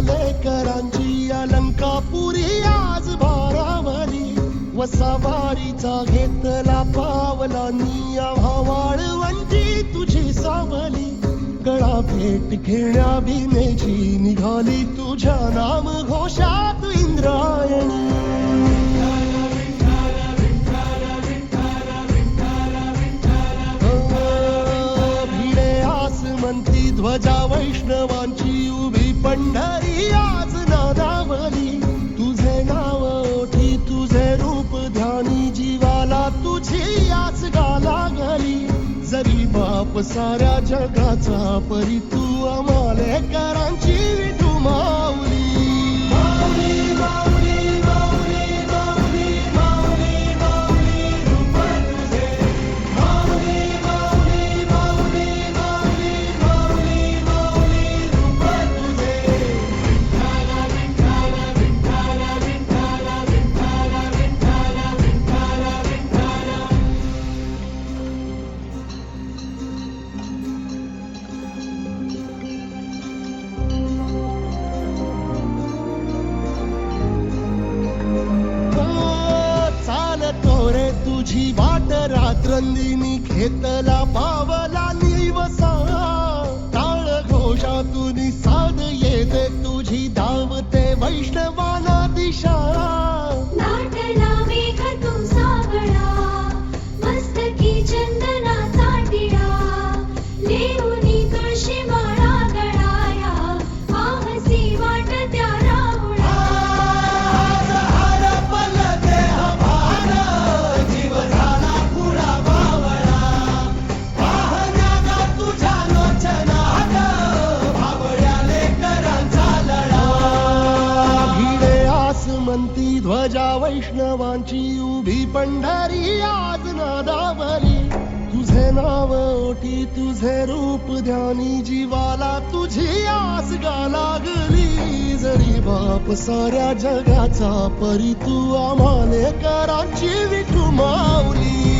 आमालेकरांची अलंकापुरी आज भारावली वसावारीचा घेतला पावला आम्हा वाळवंटी तुझी सावली गळा भेट घेण्या भीमेची निघाली तुझ्या नाम घोषात इंद्रायणी म्हणती ध्वजा वैष्णवांची उभी पंढरी आज नादावली तुझे नाव ओठी तुझे रूप ध्यानी जीवाला तुझी आज गाला गली जरी बाप साऱ्या जगाचा परी तू आमालेकरांची विठू माऊली तुझी वाट रात्रंदिनी घेतला पावला निवसा टाळ घोषातून साध येते तुझी धावते वैष्णवाला दिशा नाटला मेघ तू सावळा मस्तकी चंदनाचा टिळा लेऊनी तुळशी माळा गळाया पाहसी वाट त्या राहुळा म्हणती ध्वजा वैष्णवांची उभी पंढरी आज नादावली तुझे नाव ओठी तुझे रूप ध्यानी जीवाला तुझी आस गा लागली जरी बाप साऱ्या जगाचा परी तू आमालेकरांची विठू माऊली